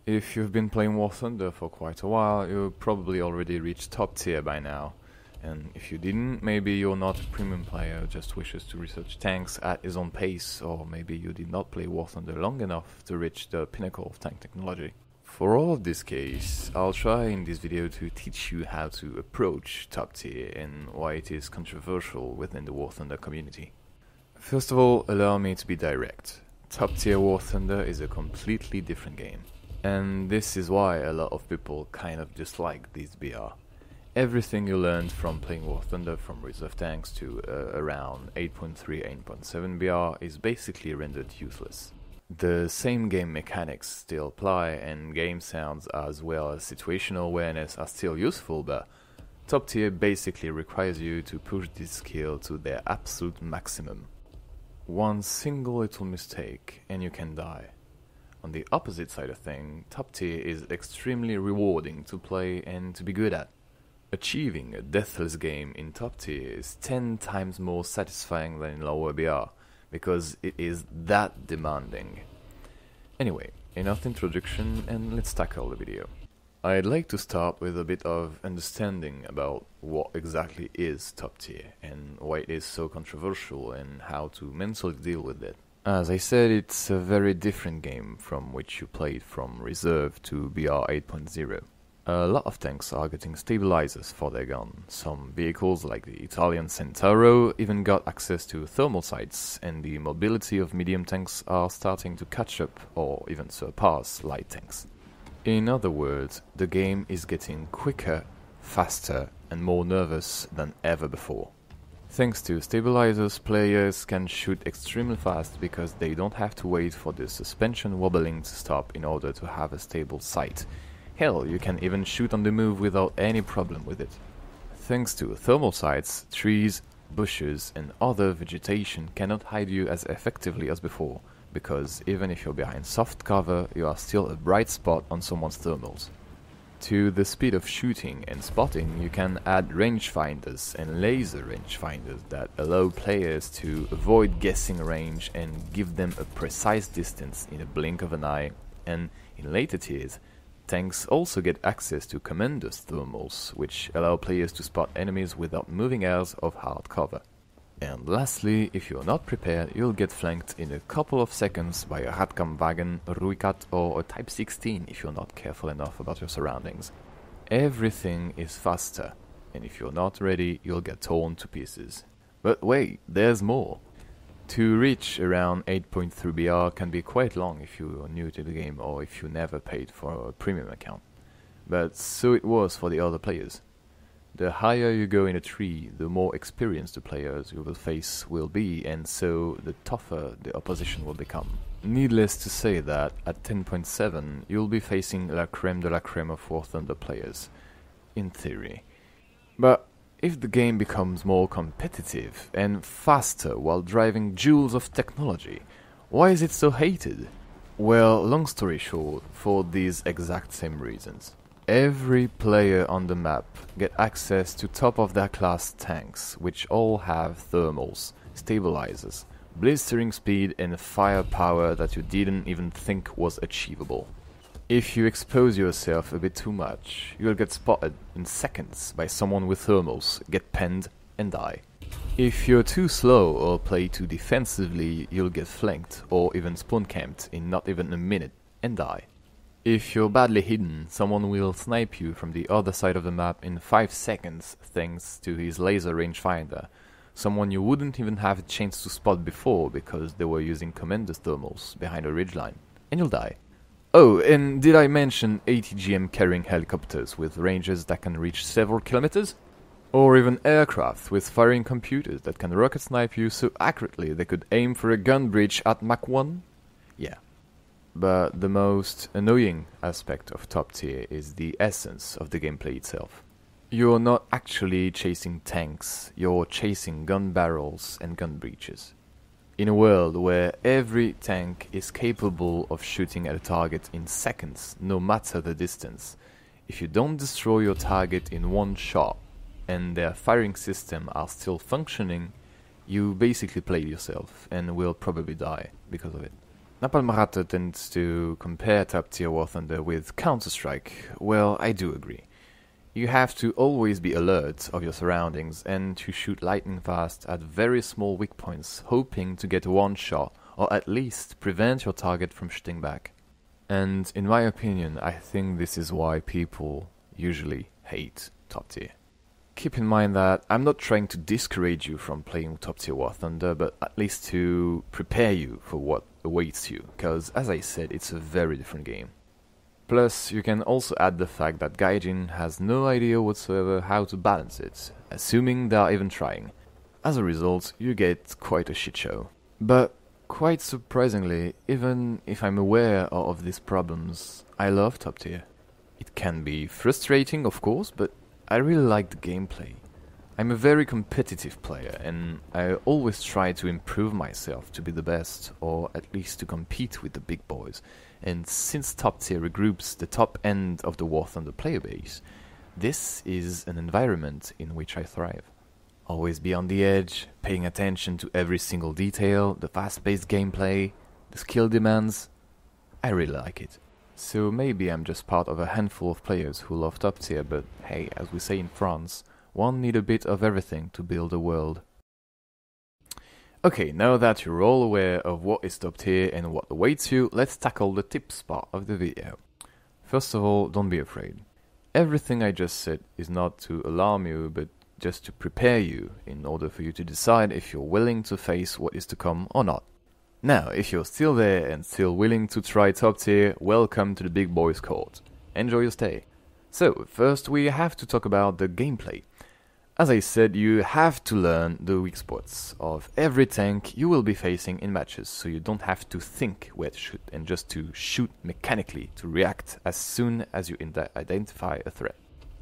If you've been playing War Thunder for quite a while, you probably already reached top tier by now. And if you didn't, maybe you're not a premium player who just wishes to research tanks at his own pace, or maybe you did not play War Thunder long enough to reach the pinnacle of tank technology. For all of this case, I'll try in this video to teach you how to approach top tier and why it is controversial within the War Thunder community. First of all, allow me to be direct. Top tier War Thunder is a completely different game. And this is why a lot of people kind of dislike this BR. Everything you learned from playing War Thunder from reserve tanks to around 8.3, 8.7 BR is basically rendered useless. The same game mechanics still apply, and game sounds as well as situational awareness are still useful, but top tier basically requires you to push this skill to their absolute maximum. One single little mistake and you can die. On the opposite side of things, top tier is extremely rewarding to play and to be good at. Achieving a deathless game in top tier is 10 times more satisfying than in lower BR, because it is that demanding. Anyway, enough introduction and let's tackle the video. I'd like to start with a bit of understanding about what exactly is top tier and why it is so controversial and how to mentally deal with it. As I said, it's a very different game from which you played from reserve to BR 8.0. A lot of tanks are getting stabilizers for their gun. Some vehicles like the Italian Centauro even got access to thermal sights, and the mobility of medium tanks are starting to catch up or even surpass light tanks. In other words, the game is getting quicker, faster and more nervous than ever before. Thanks to stabilizers, players can shoot extremely fast because they don't have to wait for the suspension wobbling to stop in order to have a stable sight. Hell, you can even shoot on the move without any problem with it. Thanks to thermal sights, trees, bushes and other vegetation cannot hide you as effectively as before, because even if you're behind soft cover, you are still a bright spot on someone's thermals. To the speed of shooting and spotting, you can add rangefinders and laser rangefinders that allow players to avoid guessing range and give them a precise distance in a blink of an eye, and in later tiers, tanks also get access to commander's thermals, which allow players to spot enemies without moving out of hard cover. And lastly, if you're not prepared, you'll get flanked in a couple of seconds by a Radkampfwagen, a Ruikat or a Type 16 if you're not careful enough about your surroundings. Everything is faster, and if you're not ready, you'll get torn to pieces. But wait, there's more! To reach around 8.3 BR can be quite long if you're new to the game or if you never paid for a premium account. But so it was for the other players. The higher you go in a tree, the more experienced the players you will face will be, and so the tougher the opposition will become. Needless to say that at 10.7 you'll be facing la creme de la creme of War Thunder players, in theory. But if the game becomes more competitive and faster while driving jewels of technology, why is it so hated? Well, long story short, for these exact same reasons. Every player on the map get access to top of their class tanks, which all have thermals, stabilizers, blistering speed and firepower that you didn't even think was achievable. If you expose yourself a bit too much, you'll get spotted in seconds by someone with thermals, get penned and die. If you're too slow or play too defensively, you'll get flanked or even spawn camped in not even a minute and die. If you're badly hidden, someone will snipe you from the other side of the map in 5 seconds thanks to his laser rangefinder, someone you wouldn't even have a chance to spot before because they were using commander's thermals behind a ridgeline, and you'll die. Oh, and did I mention ATGM carrying helicopters with ranges that can reach several kilometers? Or even aircraft with firing computers that can rocket snipe you so accurately they could aim for a gun breach at Mach 1? Yeah. But the most annoying aspect of top tier is the essence of the gameplay itself. You're not actually chasing tanks, you're chasing gun barrels and gun breaches. In a world where every tank is capable of shooting at a target in seconds, no matter the distance, if you don't destroy your target in one shot, and their firing system are still functioning, you basically played yourself and will probably die because of it. Napalm tends to compare top tier War Thunder with Counter-Strike. Well, I do agree. You have to always be alert of your surroundings and to shoot lightning fast at very small weak points, hoping to get one shot or at least prevent your target from shooting back. And in my opinion, I think this is why people usually hate top tier. Keep in mind that I'm not trying to discourage you from playing top tier War Thunder, but at least to prepare you for what awaits you, because as I said, it's a very different game. Plus, you can also add the fact that Gaijin has no idea whatsoever how to balance it, assuming they are even trying. As a result, you get quite a shit show. But quite surprisingly, even if I'm aware of these problems, I love top tier. It can be frustrating, of course, but I really like the gameplay. I'm a very competitive player and I always try to improve myself to be the best, or at least to compete with the big boys. And since top tier regroups the top end of the War Thunder player base, this is an environment in which I thrive. Always be on the edge, paying attention to every single detail, the fast-paced gameplay, the skill demands. I really like it. So maybe I'm just part of a handful of players who love top tier, but hey, as we say in France, one need a bit of everything to build a world. Okay, now that you're all aware of what is top tier and what awaits you, let's tackle the tips part of the video. First of all, don't be afraid. Everything I just said is not to alarm you, but just to prepare you in order for you to decide if you're willing to face what is to come or not. Now, if you're still there and still willing to try top tier, welcome to the big boys court. Enjoy your stay. So, first we have to talk about the gameplay. As I said, you have to learn the weak spots of every tank you will be facing in matches, so you don't have to think where to shoot and just to shoot mechanically to react as soon as you identify a threat.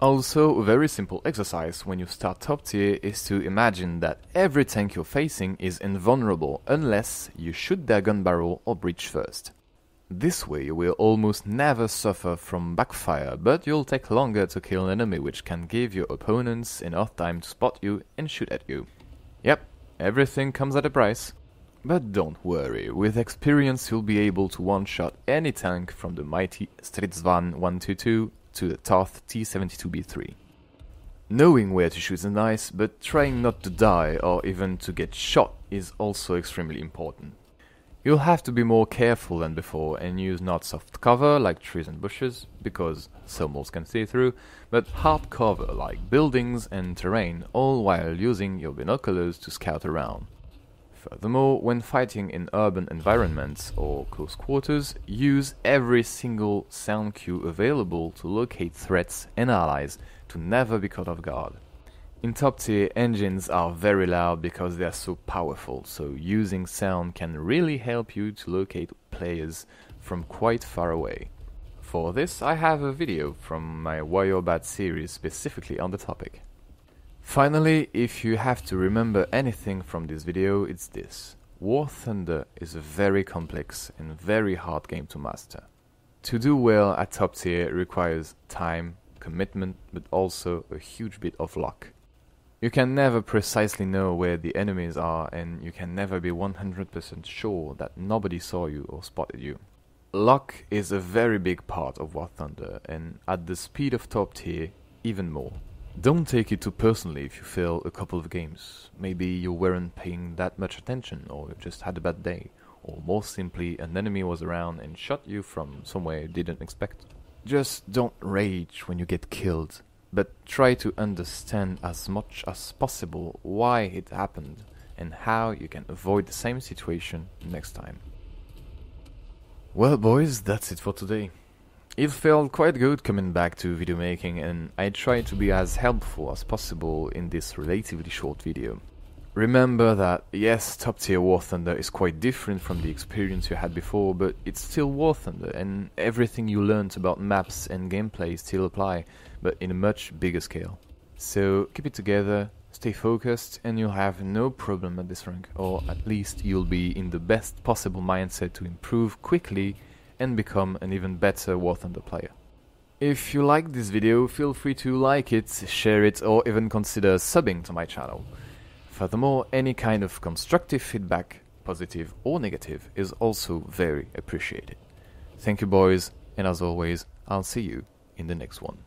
Also, a very simple exercise when you start top tier is to imagine that every tank you're facing is invulnerable unless you shoot their gun barrel or breach first. This way you will almost never suffer from backfire, but you'll take longer to kill an enemy, which can give your opponents enough time to spot you and shoot at you. Yep, everything comes at a price. But don't worry, with experience you'll be able to one-shot any tank from the mighty Stridsvan 122 to the Toth T-72B3. Knowing where to shoot is nice, but trying not to die or even to get shot is also extremely important. You'll have to be more careful than before and use not soft cover like trees and bushes, because thermals can see through, but hard cover like buildings and terrain, all while using your binoculars to scout around. Furthermore, when fighting in urban environments or close quarters, use every single sound cue available to locate threats and allies to never be caught off guard. In top tier, engines are very loud because they are so powerful, so using sound can really help you to locate players from quite far away. For this, I have a video from my Why You're Bad series specifically on the topic. Finally, if you have to remember anything from this video, it's this. War Thunder is a very complex and very hard game to master. To do well at top tier requires time, commitment, but also a huge bit of luck. You can never precisely know where the enemies are, and you can never be 100% sure that nobody saw you or spotted you. Luck is a very big part of War Thunder, and at the speed of top tier, even more. Don't take it too personally if you fail a couple of games. Maybe you weren't paying that much attention, or you just had a bad day, or more simply an enemy was around and shot you from somewhere you didn't expect. Just don't rage when you get killed, but try to understand as much as possible why it happened and how you can avoid the same situation next time. Well boys, that's it for today. It felt quite good coming back to video making, and I tried to be as helpful as possible in this relatively short video. Remember that yes, top tier War Thunder is quite different from the experience you had before, but it's still War Thunder, and everything you learned about maps and gameplay still apply, but in a much bigger scale. So keep it together, stay focused, and you'll have no problem at this rank, or at least you'll be in the best possible mindset to improve quickly and become an even better War Thunder player. If you liked this video, feel free to like it, share it, or even consider subbing to my channel. Furthermore, any kind of constructive feedback, positive or negative, is also very appreciated. Thank you, boys, and as always, I'll see you in the next one.